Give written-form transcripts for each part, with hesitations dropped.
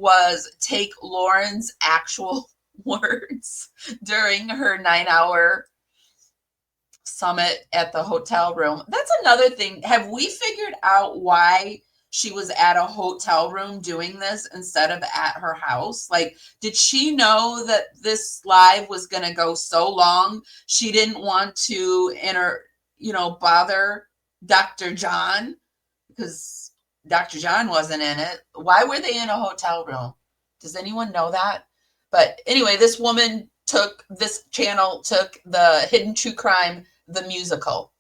was take Lauren's actual words during her 9-hour summit at the hotel room. That's another thing. Have we figured out why she was at a hotel room doing this instead of at her house? Like, did she know that this live was going to go so long? She didn't want to bother Dr. John, because Dr. John wasn't in it. Why were they in a hotel room? Does anyone know that? But anyway, this channel took the Hidden True Crime, the musical.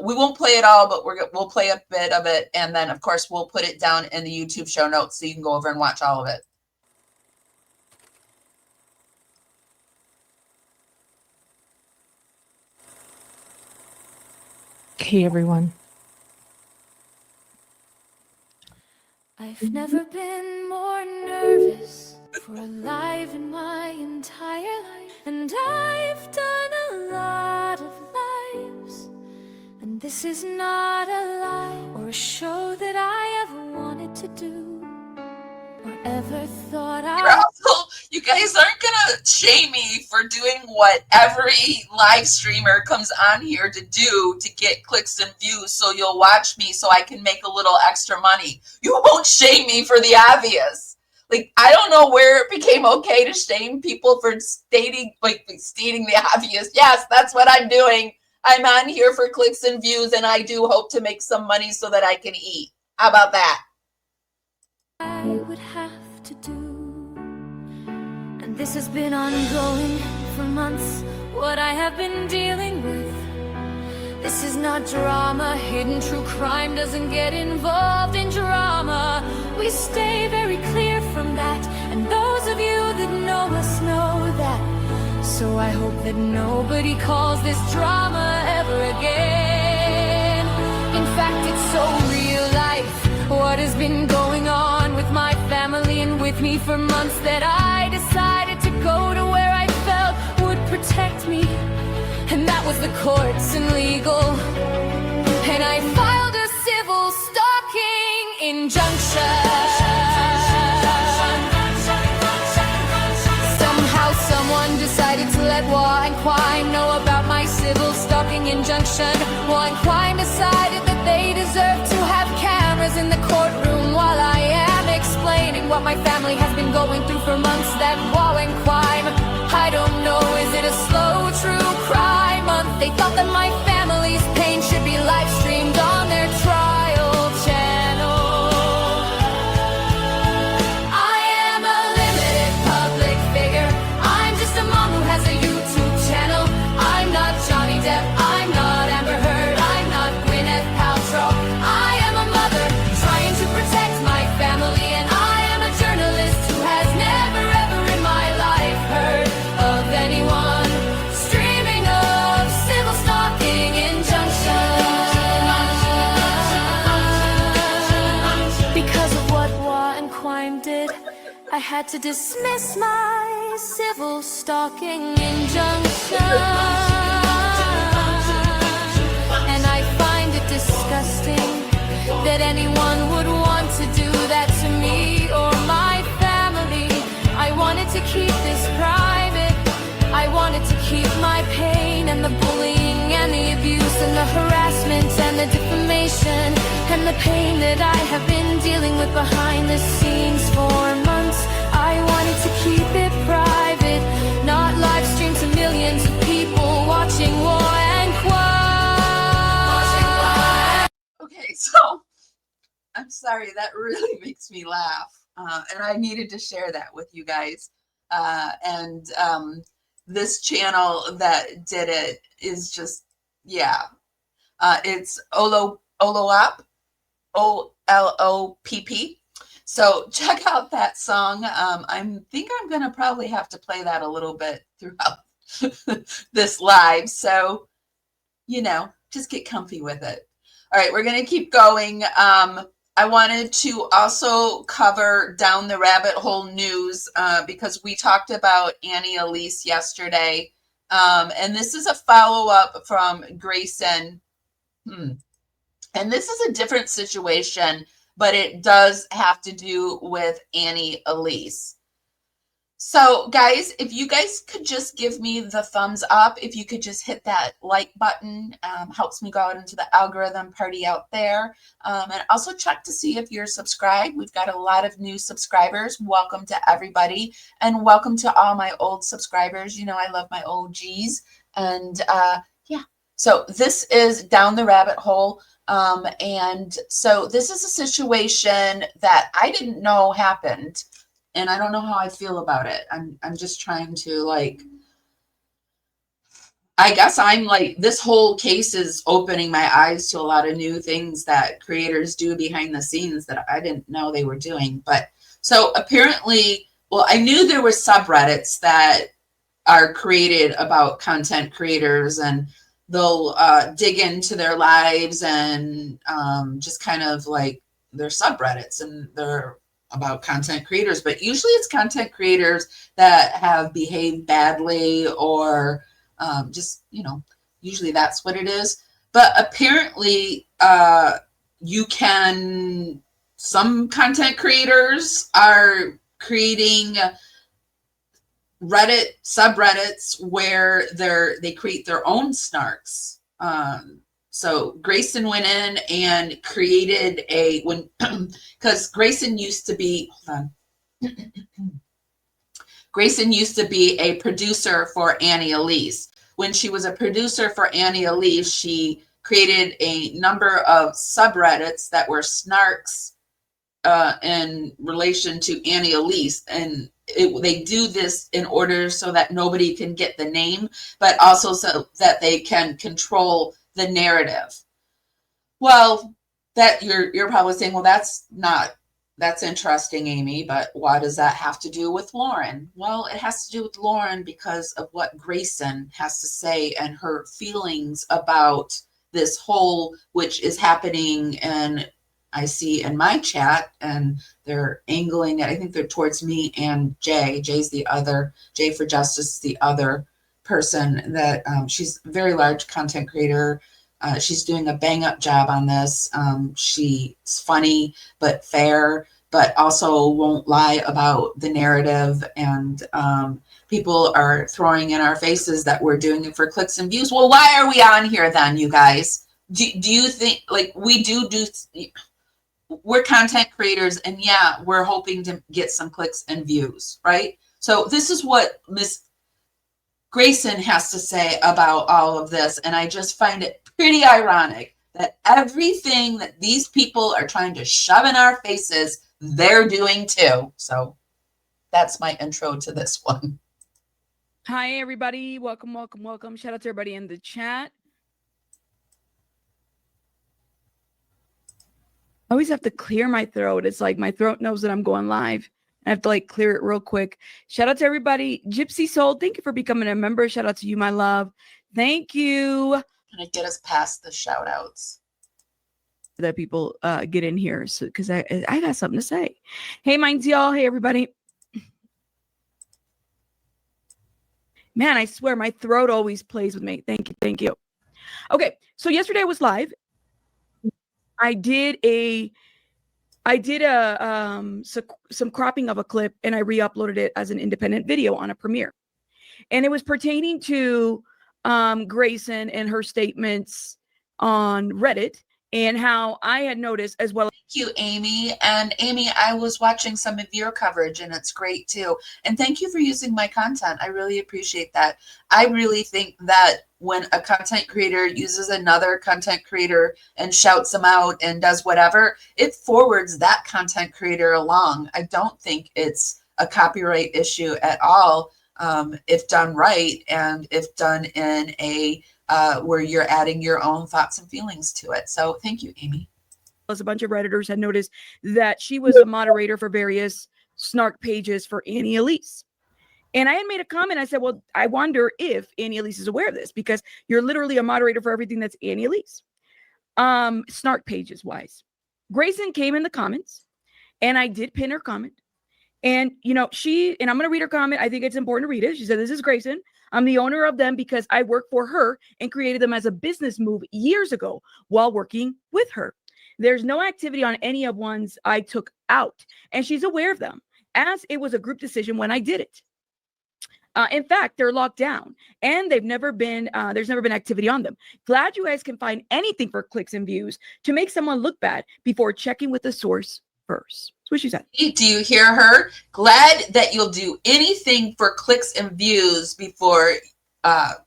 We won't play it all, but we'll play a bit of it. And then, of course, we'll put it down in the YouTube show notes so you can go over and watch all of it. Hey, everyone. I've never been more nervous for a live in my entire life. And I've done a lot of lives. And this is not a lie or a show that I ever wanted to do or ever thought You guys aren't gonna shame me for doing what every live streamer comes on here to do to get clicks and views, so you'll watch me so I can make a little extra money. You won't shame me for the obvious. Like, I don't know where it became okay to shame people for stating the obvious. Yes, that's what I'm doing. I'm on here for clicks and views, and I do hope to make some money so that I can eat. How about that? I would have to do. And this has been ongoing for months, what I have been dealing with. This is not drama. Hidden True Crime doesn't get involved in drama. We stay very clear from that, and those of you that know us know that. So I hope that nobody calls this drama ever again. In fact, it's so real life, what has been going on with my family and with me for months, that I decided to go to where I felt would protect me. And that was the courts and legal. And I filed a civil stalking injunction. Somehow someone decided to let Law and Quine know about my civil stalking injunction. Law and Quine decided that they deserve to have cameras in the courtroom while I am explaining what my family has been going through for months. That Law and Quine, I don't know, is it a slow true crime month? They thought that my family's pain should be live streamed on their trial channel. I am a limited public figure. I'm just a mom who has a YouTube channel. I'm not Johnny Depp, I'm not Amber Heard, I'm not Gwyneth Paltrow. I am a mother trying to protect my family, and I am a journalist who has never ever in my life heard of anyone streaming of civil stalking injunction. Because of what Law and Quine did, I had to dismiss my civil stalking injunction. And I find it disgusting that anyone would want to do that to me or my family. I wanted to keep this private. I wanted to keep my pain and the bullying and the abuse and the harassment and the defamation and the pain that I have been dealing with behind the scenes for months. I wanted to keep it private, not live stream to millions of people watching Law and Quine. Okay, so I'm sorry, that really makes me laugh. And I needed to share that with you guys. This channel that did it is just, yeah. It's Olopp, OLOPP. So check out that song. I think I'm going to probably have to play that a little bit throughout this live. So, just get comfy with it. All right, we're going to keep going. I wanted to also cover Down the Rabbit Hole news because we talked about Elise yesterday. And this is a follow-up from Grayson. And this is a different situation but it does have to do with Elise. So guys, if you guys could just give me the thumbs up, if you could just hit that like button, helps me go out into the algorithm party out there. And also check to see if you're subscribed. We've got a lot of new subscribers. Welcome to everybody, and welcome to all my old subscribers. You know, I love my OGs. And yeah, so this is Down the Rabbit Hole. And so this is a situation that I didn't know happened. And I don't know how I feel about it. I'm just trying to, like, I guess I'm like, this whole case is opening my eyes to a lot of new things that creators do behind the scenes that I didn't know they were doing. But so apparently, well, I knew there were subreddits that are created about content creators, and they'll dig into their lives and just kind of like, they're subreddits and they're about content creators, but usually it's content creators that have behaved badly or just, you know, usually that's what it is. But apparently some content creators are creating Reddit subreddits where they create their own snarks. So Grayson went in and created because Grayson used to be, hold on. Grayson used to be a producer for Elise. When she was a producer for Elise, she created a number of subreddits that were snarks in relation to Elise. And they do this in order so that nobody can get the name, but also so that they can control the narrative. Well, that you're probably saying, well, that's interesting, Amy, but why does that have to do with Lauren? Well, it has to do with Lauren because of what Grayson has to say and her feelings about this whole, which is happening. And I see in my chat, and they're angling it. I think they're towards me and Jay. Jay for Justice is the other person that she's a very large content creator. She's doing a bang up job on this. She's funny but fair, but also won't lie about the narrative. And people are throwing in our faces that we're doing it for clicks and views. Well, why are we on here then, you guys? Do you think, like, we're content creators, and yeah, we're hoping to get some clicks and views, right? So this is what Miss Grayson has to say about all of this. And I just find it pretty ironic that everything that these people are trying to shove in our faces, they're doing too. So that's my intro to this one. Hi, everybody. Welcome, welcome, welcome. Shout out to everybody in the chat. I always have to clear my throat. It's like my throat knows that I'm going live. I have to like clear it real quick. Shout out to everybody. Gypsy Soul, thank you for becoming a member. Shout out to you, my love. Thank you. Can I get us past the shout outs? That people get in here, so because I got something to say. Hey, minds y'all. Hey, everybody. Man, I swear my throat always plays with me. Thank you. Thank you. Okay, so yesterday I was live. I did some cropping of a clip, and I re-uploaded it as an independent video on a Premiere. And it was pertaining to Grayson and her statements on Reddit, and how I had noticed as well. Thank you, Amy. And Amy, I was watching some of your coverage, and it's great too. And thank you for using my content. I really appreciate that. I really think that when a content creator uses another content creator and shouts them out and does whatever, it forwards that content creator along. I don't think it's a copyright issue at all, if done right, and if done in a where you're adding your own thoughts and feelings to it. So thank you, Amy. Plus, a bunch of Redditors had noticed that she was a moderator for various Snark pages for Elise. And I had made a comment. I said, well, I wonder if Elise is aware of this, because you're literally a moderator for everything that's Elise. Snark pages wise. Grayson came in the comments, and I did pin her comment. And, you know, and I'm going to read her comment. I think it's important to read it. She said, this is Grayson. I'm the owner of them because I worked for her and created them as a business move years ago while working with her. There's no activity on any of ones I took out, and she's aware of them, as it was a group decision when I did it. In fact, they're locked down, and there's never been activity on them. Glad you guys can find anything for clicks and views to make someone look bad before checking with the source first. That's what she said. Do you hear her? Glad that you'll do anything for clicks and views before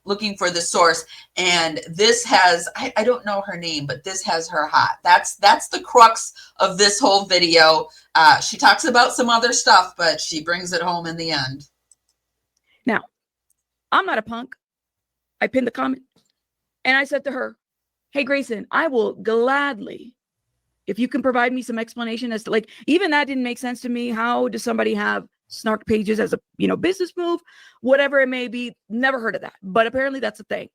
looking for the source. And this has, I don't know her name, but this has her hot. That's the crux of this whole video. She talks about some other stuff, but she brings it home in the end. Now, I'm not a punk. I pinned the comment and I said to her, hey, Grayson, I will gladly, if you can provide me some explanation as to, like, even that didn't make sense to me. How does somebody have Snark pages as a, business move, whatever it may be? Never heard of that, but apparently that's a thing.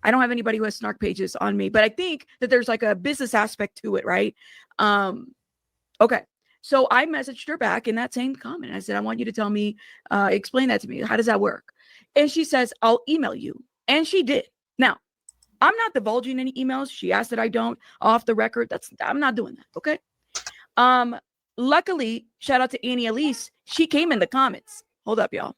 I don't have anybody who has Snark pages on me, but I think that there's like a business aspect to it, right? Okay. So I messaged her back in that same comment. I said, I want you to tell me, explain that to me. How does that work? And she says, I'll email you. And she did. Now, I'm not divulging any emails. She asked that I don't off the record. I'm not doing that. Okay. Luckily, shout out to Elise. She came in the comments. Hold up, y'all.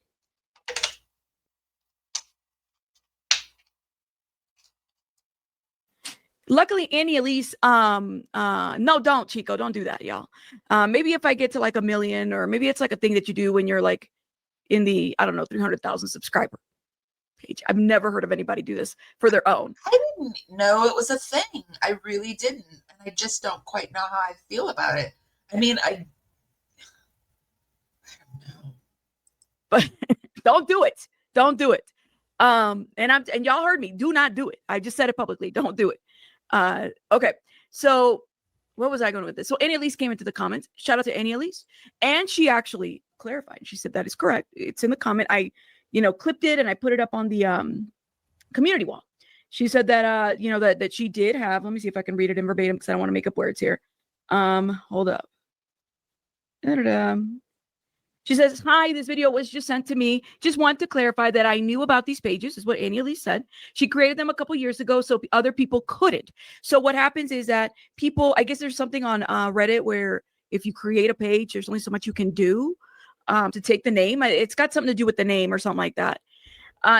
Luckily, Elise, no, don't, Chico, don't do that, y'all. Maybe if I get to like 1 million, or maybe it's like a thing that you do when you're like in the, 300,000 subscriber page. I've never heard of anybody do this for their own. I didn't know it was a thing. I really didn't. And I just don't quite know how I feel about it. I mean, I don't know. But don't do it. Don't do it. And y'all heard me. Do not do it. I just said it publicly. Don't do it. Okay. So what was I going with this? So Elise came into the comments. Shout out to Elise. And she actually clarified. She said that is correct. It's in the comment. I, clipped it and I put it up on the community wall. She said that that she did have, let me see if I can read it in verbatim because I don't want to make up words here. Hold up. She says, hi, this video was just sent to me. Just want to clarify that I knew about these pages, is what Elise said. She created them a couple years ago so other people couldn't. So what happens is that people, I guess there's something on Reddit where if you create a page, there's only so much you can do to take the name. It's got something to do with the name or something like that.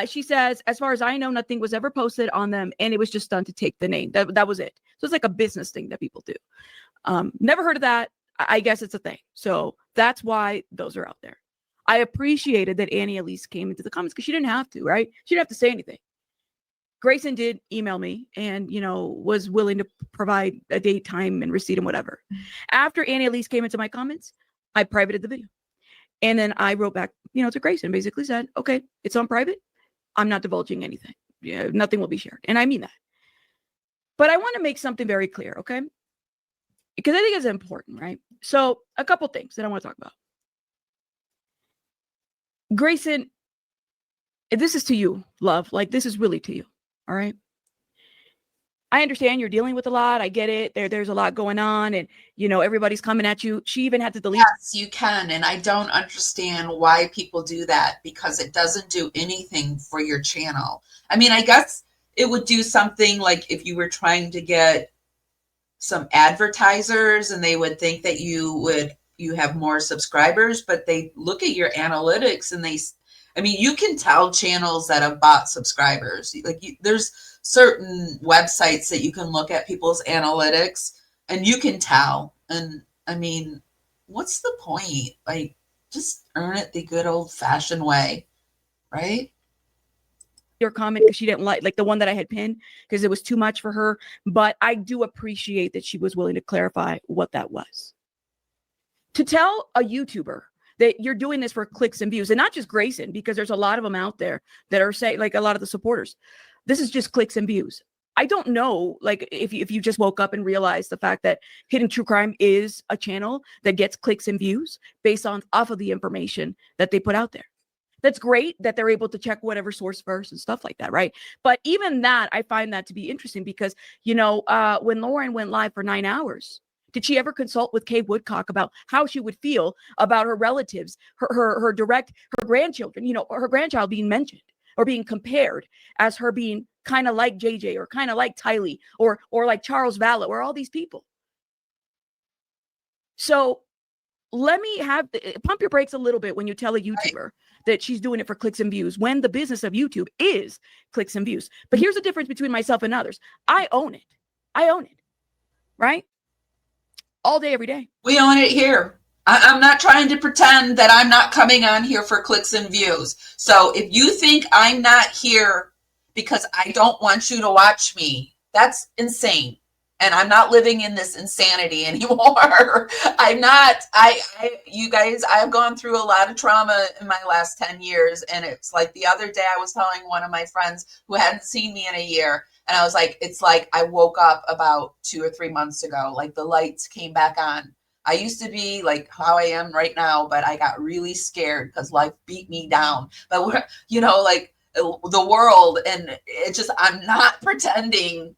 She says, as far as I know, nothing was ever posted on them, and it was just done to take the name. That was it. So it's like a business thing that people do. Never heard of that. I guess it's a thing. So that's why those are out there. I appreciated that Elise came into the comments because she didn't have to, right? She didn't have to say anything. Grayson did email me and, was willing to provide a date, time, and receipt and whatever. After Elise came into my comments, I privated the video. And then I wrote back, to Grayson, basically said, okay, it's on private. I'm not divulging anything. Nothing will be shared. And I mean that. But I want to make something very clear, okay? Because I think it's important, right? So a couple things that I want to talk about. Grayson, this is to you, love. Like, this is really to you, all right? I understand you're dealing with a lot. I get it. There's a lot going on, and, everybody's coming at you. She even had to delete. Yes, you can, and I don't understand why people do that, because it doesn't do anything for your channel. I mean, I guess it would do something like if you were trying to get some advertisers and they would think that you have more subscribers, but they look at your analytics and you can tell channels that have bought subscribers. There's certain websites that you can look at people's analytics and you can tell. And I mean, what's the point? Like, just earn it the good old fashioned way, right? Your comment because she didn't like the one that I had pinned because it was too much for her. But I do appreciate that she was willing to clarify what that was. To tell a YouTuber that you're doing this for clicks and views, and not just Grayson, because there's a lot of them out there that are saying, like a lot of the supporters, this is just clicks and views. I don't know, like if you just woke up and realized the fact that Hidden True Crime is a channel that gets clicks and views based off of the information that they put out there. That's great that they're able to check whatever source first and stuff like that, right? But even that, I find that to be interesting because, when Lauren went live for 9 hours, did she ever consult with Kay Woodcock about how she would feel about her relatives, her grandchildren, her grandchild being mentioned or being compared as her being kind of like JJ or kind of like Tylee or like Charles Vallow or all these people? So let me pump your brakes a little bit when you tell a YouTuber that she's doing it for clicks and views, when the business of YouTube is clicks and views. But here's the difference between myself and others. I own it. Right? All day, every day. We own it here. I'm not trying to pretend that I'm not coming on here for clicks and views. So if you think I'm not here because I don't want you to watch me, that's insane. And I'm not living in this insanity anymore. I'm not. You guys, I've gone through a lot of trauma in my last 10 years. And it's like the other day I was telling one of my friends who hadn't seen me in a year. And I was like, it's like I woke up about 2 or 3 months ago. Like the lights came back on. I used to be like how I am right now, but I got really scared because life beat me down. But we're, like the world, and it just, I'm not pretending,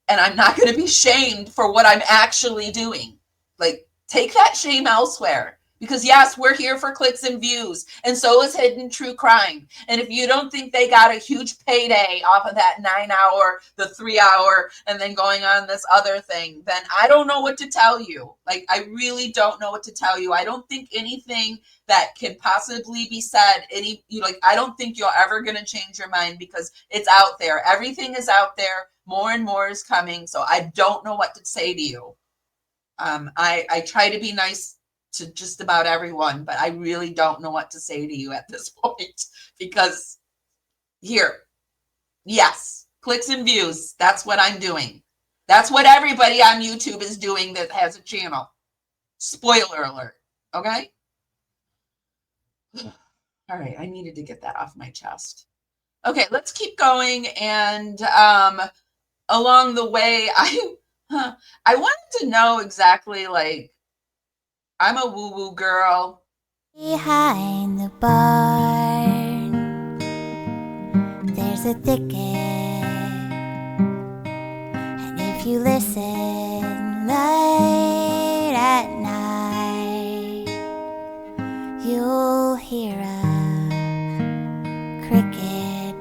and I'm not going to be shamed for what I'm actually doing. Like, take that shame elsewhere. Because yes, we're here for clicks and views, and so is Hidden True Crime. And if you don't think they got a huge payday off of that 9 hour, the 3 hour, and then going on this other thing, then I don't know what to tell you. Like, I really don't know what to tell you. I don't think anything that can possibly be said, I don't think you're ever going to change your mind, because it's out there. Everything is out there. More and more is coming. So I don't know what to say to you. I try to be nice to just about everyone, but I really don't know what to say to you at this point, because yes, clicks and views, that's what I'm doing. That's what everybody on YouTube is doing that has a channel. Spoiler alert. Okay. All right. I needed to get that off my chest. Okay. Let's keep going. And along the way, I wanted to know exactly, like, I'm a woo-woo girl. Behind the barn, there's a thicket, and if you listen late at night, you'll hear a cricket,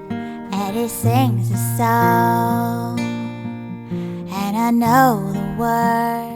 and it sings a song, and I know the words